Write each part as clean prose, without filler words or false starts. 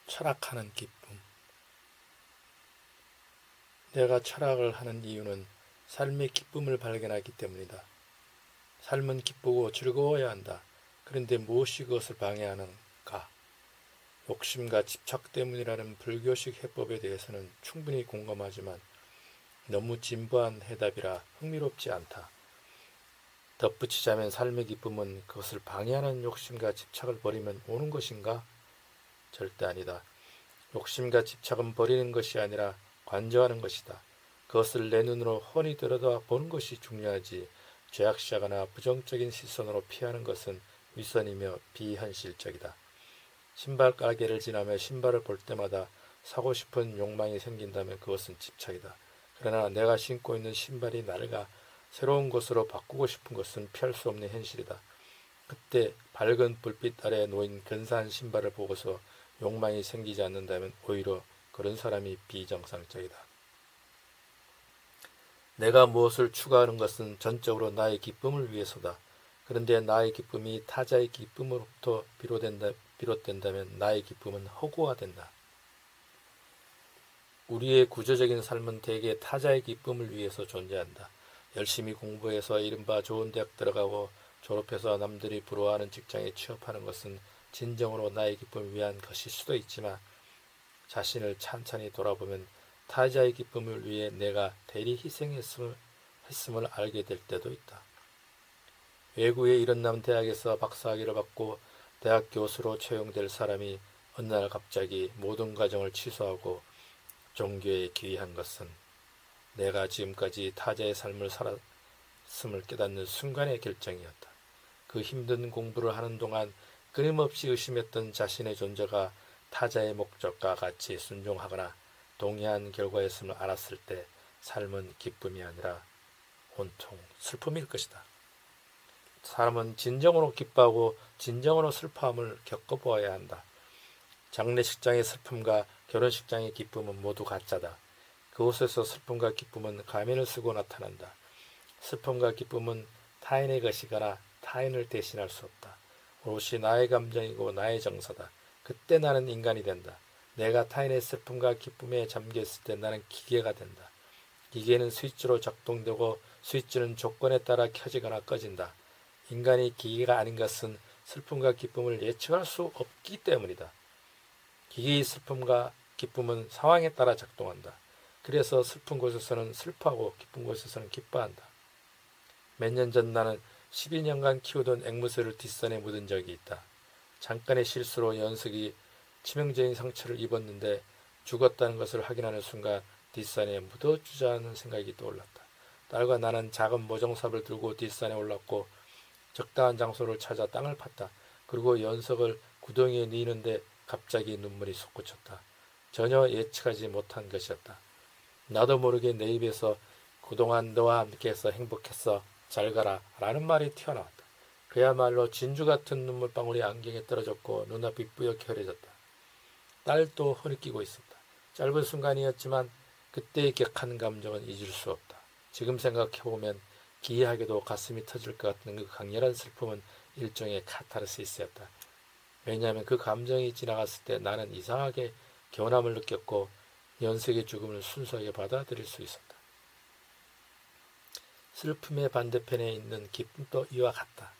철학하는 기쁨. 내가 철학을 하는 이유는 삶의 기쁨을 발견하기 때문이다. 삶은 기쁘고 즐거워야 한다. 그런데 무엇이 그것을 방해하는가? 욕심과 집착 때문이라는 불교식 해법에 대해서는 충분히 공감하지만 너무 진부한 해답이라 흥미롭지 않다. 덧붙이자면 삶의 기쁨은 그것을 방해하는 욕심과 집착을 버리면 오는 것인가? 절대 아니다. 욕심과 집착은 버리는 것이 아니라 관조하는 것이다. 그것을 내 눈으로 훤히 들여다 보는 것이 중요하지 죄악시하거나 부정적인 시선으로 피하는 것은 위선이며 비현실적이다. 신발 가게를 지나며 신발을 볼 때마다 사고 싶은 욕망이 생긴다면 그것은 집착이다. 그러나 내가 신고 있는 신발이 나를 새로운 것으로 바꾸고 싶은 것은 피할 수 없는 현실이다. 그때 밝은 불빛 아래 놓인 근사한 신발을 보고서 욕망이 생기지 않는다면 오히려 그런 사람이 비정상적이다. 내가 무엇을 추구하는 것은 전적으로 나의 기쁨을 위해서다. 그런데 나의 기쁨이 타자의 기쁨으로부터 비롯된다면 나의 기쁨은 허구화된다. 우리의 구조적인 삶은 대개 타자의 기쁨을 위해서 존재한다. 열심히 공부해서 이른바 좋은 대학 들어가고 졸업해서 남들이 부러워하는 직장에 취업하는 것은 진정으로 나의 기쁨을 위한 것일 수도 있지만 자신을 찬찬히 돌아보면 타자의 기쁨을 위해 내가 대리 희생했음을 알게 될 때도 있다. 외국의 이런 남 대학에서 박사학위를 받고 대학 교수로 채용될 사람이 어느 날 갑자기 모든 과정을 취소하고 종교에 기여한 것은 내가 지금까지 타자의 삶을 살았음을 깨닫는 순간의 결정이었다. 그 힘든 공부를 하는 동안 끊임없이 의심했던 자신의 존재가 타자의 목적과 같이 순종하거나 동의한 결과였음을 알았을 때 삶은 기쁨이 아니라 온통 슬픔일 것이다. 사람은 진정으로 기뻐하고 진정으로 슬퍼함을 겪어보아야 한다. 장례식장의 슬픔과 결혼식장의 기쁨은 모두 가짜다. 그곳에서 슬픔과 기쁨은 가면을 쓰고 나타난다. 슬픔과 기쁨은 타인의 것이거나 타인을 대신할 수 없다. 오롯이 나의 감정이고 나의 정서다. 그때 나는 인간이 된다. 내가 타인의 슬픔과 기쁨에 잠겨있을 때 나는 기계가 된다. 기계는 스위치로 작동되고 스위치는 조건에 따라 켜지거나 꺼진다. 인간이 기계가 아닌 것은 슬픔과 기쁨을 예측할 수 없기 때문이다. 기계의 슬픔과 기쁨은 상황에 따라 작동한다. 그래서 슬픈 곳에서는 슬퍼하고 기쁜 곳에서는 기뻐한다. 몇 년 전 나는 12년간 키우던 앵무새를 뒷산에 묻은 적이 있다. 잠깐의 실수로 녀석이 치명적인 상처를 입었는데 죽었다는 것을 확인하는 순간 뒷산에 묻어주자는 생각이 떠올랐다. 딸과 나는 작은 모종삽을 들고 뒷산에 올랐고 적당한 장소를 찾아 땅을 팠다. 그리고 녀석을 구덩이에 넣는데 갑자기 눈물이 솟구쳤다. 전혀 예측하지 못한 것이었다. 나도 모르게 내 입에서 그동안 너와 함께해서 행복했어. 잘 가라 라는 말이 튀어나왔다. 그야말로 진주 같은 눈물방울이 안경에 떨어졌고 눈앞이 뿌옇게 흐려졌다. 딸도 흐느끼고 있었다. 짧은 순간이었지만 그때의 격한 감정은 잊을 수 없다. 지금 생각해보면 기이하게도 가슴이 터질 것 같은 그 강렬한 슬픔은 일종의 카타르시스였다. 왜냐하면 그 감정이 지나갔을 때 나는 이상하게 개운함을 느꼈고 연색의 죽음을 순수하게 받아들일 수 있었다. 슬픔의 반대편에 있는 기쁨도 이와 같다.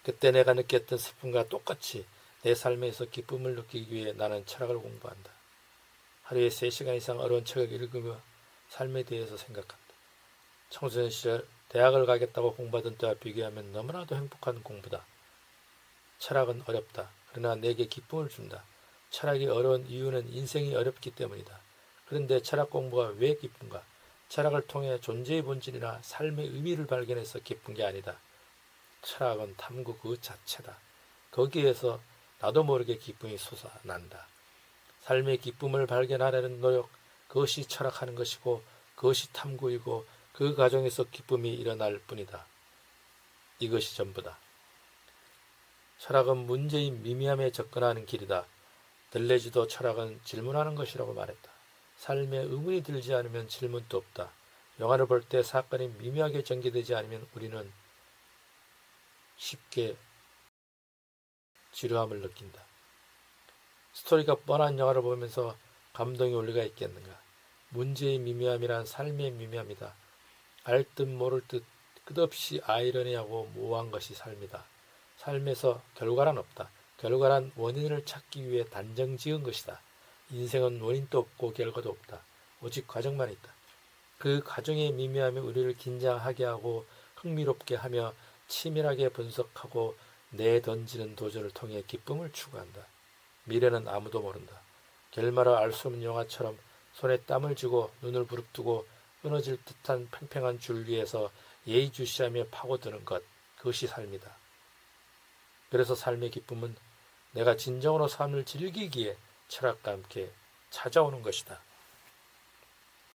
그때 내가 느꼈던 슬픔과 똑같이 내 삶에서 기쁨을 느끼기 위해 나는 철학을 공부한다. 하루에 3시간 이상 어려운 책을 읽으며 삶에 대해서 생각한다. 청소년 시절 대학을 가겠다고 공부하던 때와 비교하면 너무나도 행복한 공부다. 철학은 어렵다. 그러나 내게 기쁨을 준다. 철학이 어려운 이유는 인생이 어렵기 때문이다. 그런데 철학 공부가 왜 기쁜가? 철학을 통해 존재의 본질이나 삶의 의미를 발견해서 기쁜 게 아니다. 철학은 탐구 그 자체다. 거기에서 나도 모르게 기쁨이 솟아난다. 삶의 기쁨을 발견하려는 노력, 그것이 철학하는 것이고 그것이 탐구이고 그 과정에서 기쁨이 일어날 뿐이다. 이것이 전부다. 철학은 문제의 미미함에 접근하는 길이다. 들레즈도 철학은 질문하는 것이라고 말했다. 삶에 의문이 들지 않으면 질문도 없다. 영화를 볼 때 사건이 미묘하게 전개되지 않으면 우리는 쉽게 지루함을 느낀다. 스토리가 뻔한 영화를 보면서 감동이 올 리가 있겠는가. 문제의 미묘함이란 삶의 미묘함이다. 알 듯 모를 듯 끝없이 아이러니하고 모호한 것이 삶이다. 삶에서 결과란 없다. 결과란 원인을 찾기 위해 단정 지은 것이다. 인생은 원인도 없고 결과도 없다. 오직 과정만 있다. 그 과정의 미묘함이 우리를 긴장하게 하고 흥미롭게 하며 치밀하게 분석하고 내던지는 도전을 통해 기쁨을 추구한다. 미래는 아무도 모른다. 결말을 알 수 없는 영화처럼 손에 땀을 쥐고 눈을 부릅뜨고 끊어질 듯한 팽팽한 줄 위에서 예의주시하며 파고드는 것, 그것이 삶이다. 그래서 삶의 기쁨은 내가 진정으로 삶을 즐기기에 철학과 함께 찾아오는 것이다.